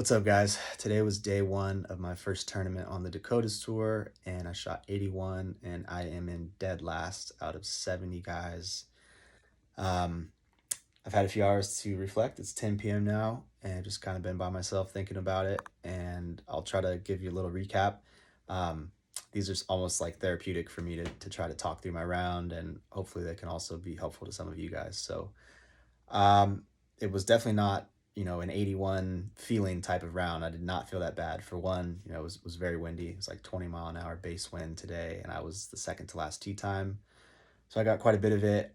What's up, guys? Today was day one of my first tournament on the Dakotas Tour, and I shot 81, and I am in dead last out of 70 guys. Um, I've had a few hours to reflect. It's 10 p.m. now, and I've just kind of been by myself thinking about it, and I'll try to give you a little recap. Um, these are almost like therapeutic for me to try to talk through my round, and hopefully they can also be helpful to some of you guys. Um, it was definitely not, an 81 feeling type of round. I did not feel that bad. For one, it was very windy. It was like 20-mile-an-hour base wind today, and I was the second to last tee time. So I got quite a bit of it.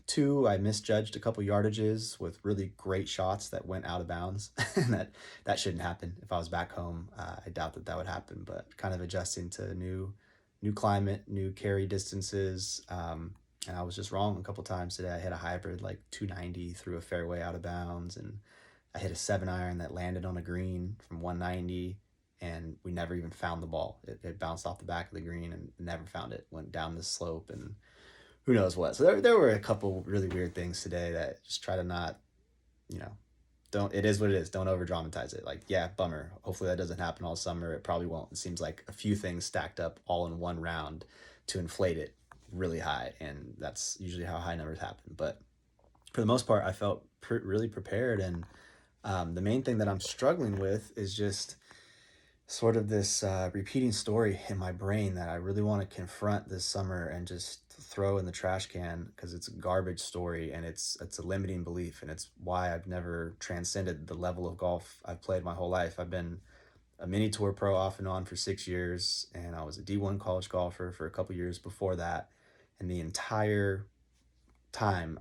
Two, I misjudged a couple yardages with really great shots that went out of bounds. And that shouldn't happen. If I was back home, I doubt that would happen. But kind of adjusting to new climate, new carry distances. And I was just wrong a couple times today. I hit a hybrid like 290 through a fairway out of bounds, and I hit a 7-iron that landed on a green from 190, and we never even found the ball. It bounced off the back of the green and never found it. Went down the slope and who knows what. So there were a couple really weird things today that just try to not, you know, don't. It is what it is. Don't over dramatize it. Like, yeah, bummer. Hopefully that doesn't happen all summer. It probably won't. It seems like a few things stacked up all in one round to inflate it really high, and that's usually how high numbers happen. But for the most part, I felt really prepared, and the main thing that I'm struggling with is just sort of this repeating story in my brain that I really want to confront this summer and just throw in the trash can because it's a garbage story, and it's a limiting belief, and it's why I've never transcended the level of golf I've played my whole life. I've been a mini tour pro off and on for 6 years, and I was a D1 college golfer for a couple years before that. And the entire time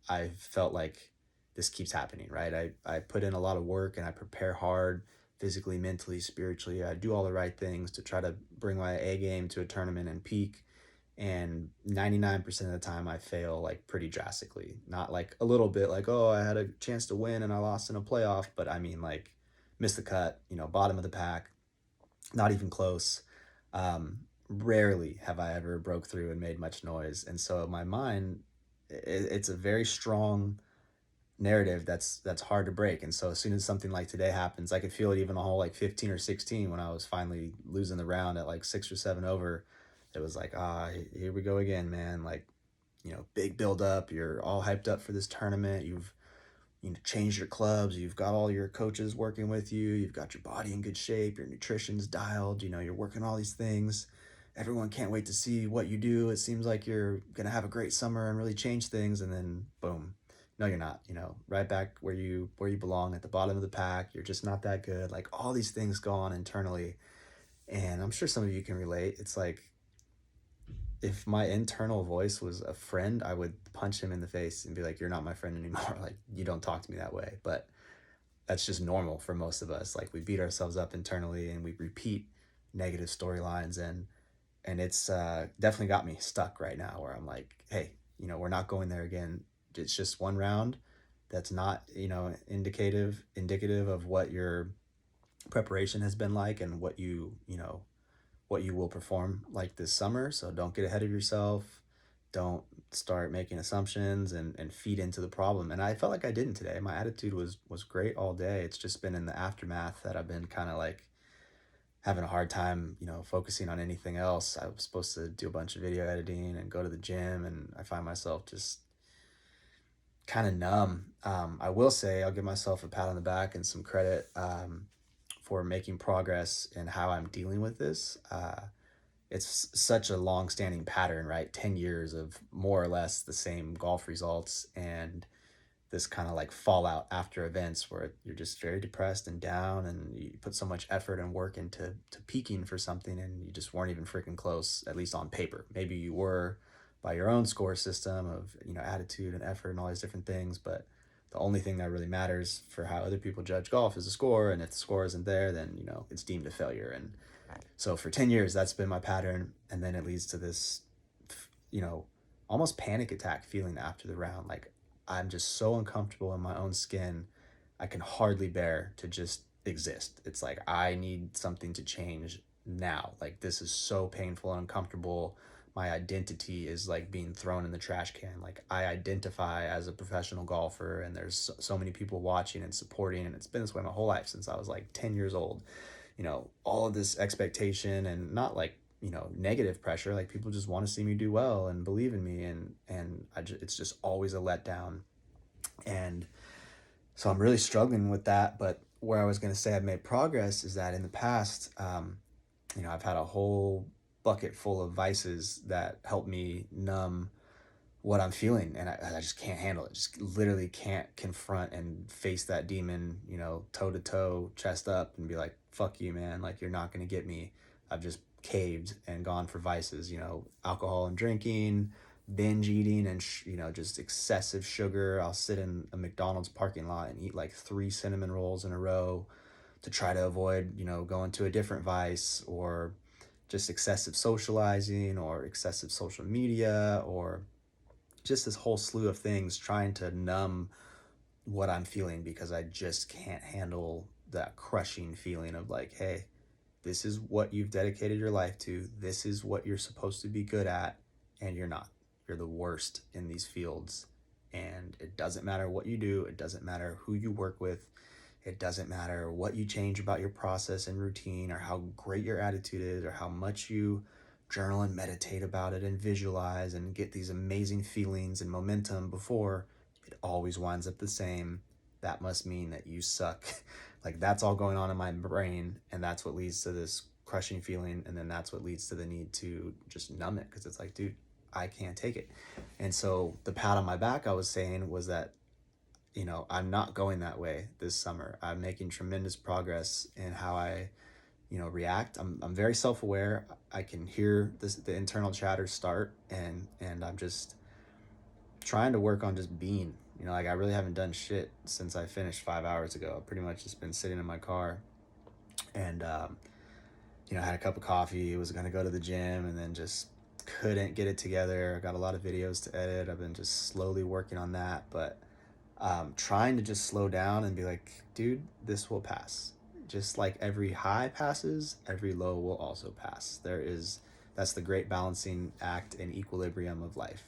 I felt like this keeps happening, right? I put in a lot of work and I prepare hard physically, mentally, spiritually. I do all the right things to try to bring my A game to a tournament and peak. And 99% of the time I fail like pretty drastically. Not like a little bit like, oh, I had a chance to win and I lost in a playoff, but I mean like miss the cut, bottom of the pack, not even close. Rarely have I ever broke through and made much noise. And so my mind, it's a very strong narrative that's hard to break. And so as soon as something like today happens, I could feel it even a hole like 15 or 16 when I was finally losing the round at like 6 or 7 over. It was like, here we go again, man. Like, big build up. You're all hyped up for this tournament. You've changed your clubs. You've got all your coaches working with you. You've got your body in good shape. Your nutrition's dialed. You're working all these things. Everyone can't wait to see what you do. It seems like you're gonna have a great summer and really change things, and then boom, no, you're not. Right back where you belong at the bottom of the pack. You're just not that good. Like all these things go on internally, and I'm sure some of you can relate. It's like if my internal voice was a friend, I would punch him in the face and be like, "You're not my friend anymore. Like you don't talk to me that way." But that's just normal for most of us. Like we beat ourselves up internally and we repeat negative storylines, and it's definitely got me stuck right now where I'm like, hey, we're not going there again. It's just one round. That's not, indicative of what your preparation has been like and what you will perform like this summer. So don't get ahead of yourself. Don't start making assumptions and feed into the problem. And I felt like I didn't today. My attitude was great all day. It's just been in the aftermath that I've been kind of like having a hard time, focusing on anything else. I was supposed to do a bunch of video editing and go to the gym, and I find myself just kind of numb. I will say I'll give myself a pat on the back and some credit for making progress in how I'm dealing with this. It's such a long-standing pattern, right? 10 years of more or less the same golf results, and this kind of like fallout after events where you're just very depressed and down, and you put so much effort and work into peaking for something, and you just weren't even freaking close, at least on paper. Maybe you were by your own score system of attitude and effort and all these different things, but the only thing that really matters for how other people judge golf is the score, and if the score isn't there, then it's deemed a failure. And so for 10 years that's been my pattern, and then it leads to this you know almost panic attack feeling after the round. Like I'm just so uncomfortable in my own skin. I can hardly bear to just exist. It's like I need something to change now. Like this is so painful and uncomfortable. my identity is like being thrown in the trash can. Like I identify as a professional golfer, and there's so many people watching and supporting, and it's been this way my whole life since I was like 10 years old. All of this expectation, and not like, negative pressure. Like people just want to see me do well and believe in me, it's just always a letdown. And so I'm really struggling with that. But where I was going to say I've made progress is that in the past, I've had a whole bucket full of vices that help me numb what I'm feeling, and I just can't handle it. Just literally can't confront and face that demon, toe to toe, chest up, and be like, "Fuck you, man! Like you're not gonna get me." I've just caved and gone for vices, alcohol and drinking, binge eating, and just excessive sugar. I'll sit in a McDonald's parking lot and eat like 3 cinnamon rolls in a row to try to avoid, going to a different vice, or just excessive socializing, or excessive social media, or just this whole slew of things trying to numb what I'm feeling, because I just can't handle that crushing feeling of like, hey, this is what you've dedicated your life to. This is what you're supposed to be good at, and you're not. You're the worst in these fields. And it doesn't matter what you do. It doesn't matter who you work with. It doesn't matter what you change about your process and routine, or how great your attitude is, or how much you journal and meditate about it and visualize and get these amazing feelings and momentum before. It always winds up the same. That must mean that you suck. Like that's all going on in my brain, and that's what leads to this crushing feeling, and then that's what leads to the need to just numb it, because it's like, dude, I can't take it. And so the pat on my back I was saying was that, I'm not going that way this summer. I'm making tremendous progress in how I, react. I'm very self-aware. I can hear the internal chatter start, and I'm just trying to work on just being, like I really haven't done shit since I finished 5 hours ago. I've pretty much just been sitting in my car, and I had a cup of coffee, was going to go to the gym, and then just couldn't get it together. I got a lot of videos to edit. I've been just slowly working on that, but trying to just slow down and be like, dude, this will pass. Just like every high passes, every low will also pass. That's the great balancing act and equilibrium of life.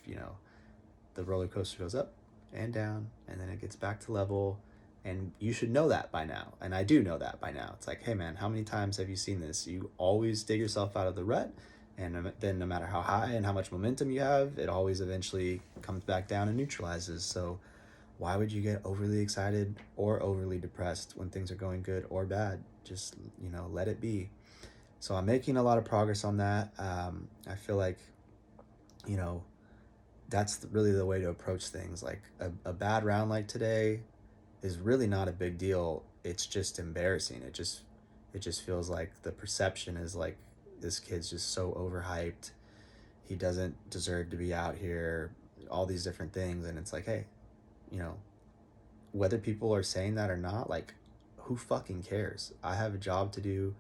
The roller coaster goes up and down, and then it gets back to level. And you should know that by now. And I do know that by now. It's like, hey man, how many times have you seen this? You always dig yourself out of the rut. And then no matter how high and how much momentum you have, it always eventually comes back down and neutralizes. So why would you get overly excited or overly depressed when things are going good or bad? Just, let it be. So I'm making a lot of progress on that. I feel like, you know, that's really the way to approach things. Like a bad round like today is really not a big deal. It's just embarrassing. It just feels like the perception is like, this kid's just so overhyped. He doesn't deserve to be out here, all these different things. And it's like, hey, you know, whether people are saying that or not, like, who fucking cares? I have a job to do.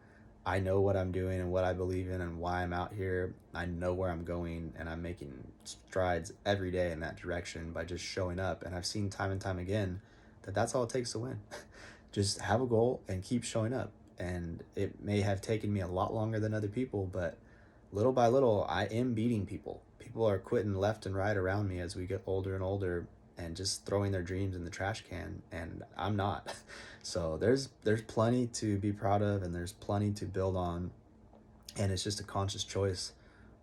I know what I'm doing and what I believe in and why I'm out here. I know where I'm going, and I'm making strides every day in that direction by just showing up. And I've seen time and time again that that's all it takes to win. Just have a goal and keep showing up. And it may have taken me a lot longer than other people, but little by little, I am beating people. People are quitting left and right around me as we get older and older, and just throwing their dreams in the trash can, and I'm not. So there's plenty to be proud of, and there's plenty to build on, and it's just a conscious choice.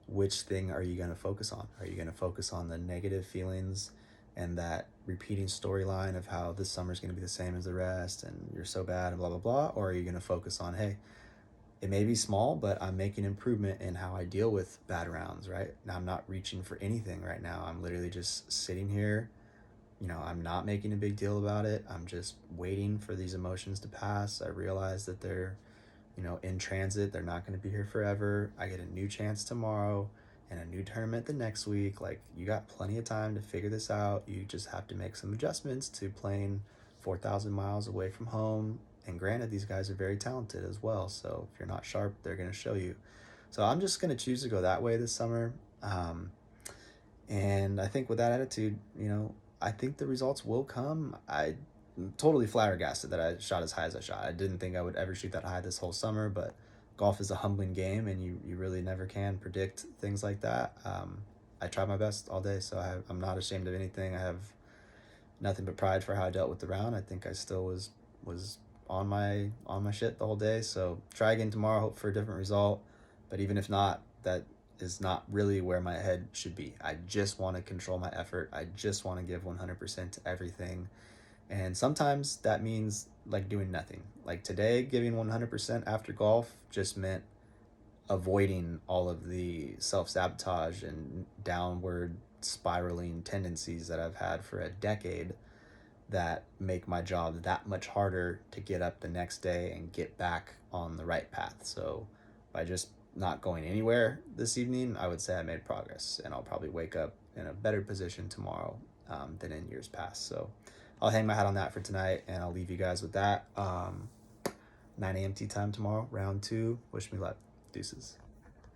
Which thing are you going to focus on? Are you going to focus on the negative feelings and that repeating storyline of how this summer's going to be the same as the rest and you're so bad and blah blah blah, or are you going to focus on, hey, it may be small, but I'm making improvement in how I deal with bad rounds, right? Now I'm not reaching for anything right now. I'm literally just sitting here. I'm not making a big deal about it. I'm just waiting for these emotions to pass. I realize that they're, in transit. They're not going to be here forever. I get a new chance tomorrow and a new tournament the next week. Like, you got plenty of time to figure this out. You just have to make some adjustments to playing 4,000 miles away from home. And granted, these guys are very talented as well. So if you're not sharp, they're going to show you. So I'm just going to choose to go that way this summer. And I think with that attitude, I think the results will come. I totally flabbergasted that I shot as high as I shot. I didn't think I would ever shoot that high this whole summer, but golf is a humbling game, and you really never can predict things like that. I tried my best all day, so I'm not ashamed of anything. I have nothing but pride for how I dealt with the round. I think I still was on my shit the whole day. So try again tomorrow. Hope for a different result. But even if not, that is not really where my head should be. I just want to control my effort. I just want to give 100% to everything. And sometimes that means like doing nothing. Like today, giving 100% after golf just meant avoiding all of the self sabotage and downward spiraling tendencies that I've had for a decade that make my job that much harder to get up the next day and get back on the right path. So by just not going anywhere this evening, I would say I made progress, and I'll probably wake up in a better position tomorrow than in years past. So I'll hang my hat on that for tonight, and I'll leave you guys with that. 9 a.m. tee time tomorrow, round 2. Wish me luck. Deuces.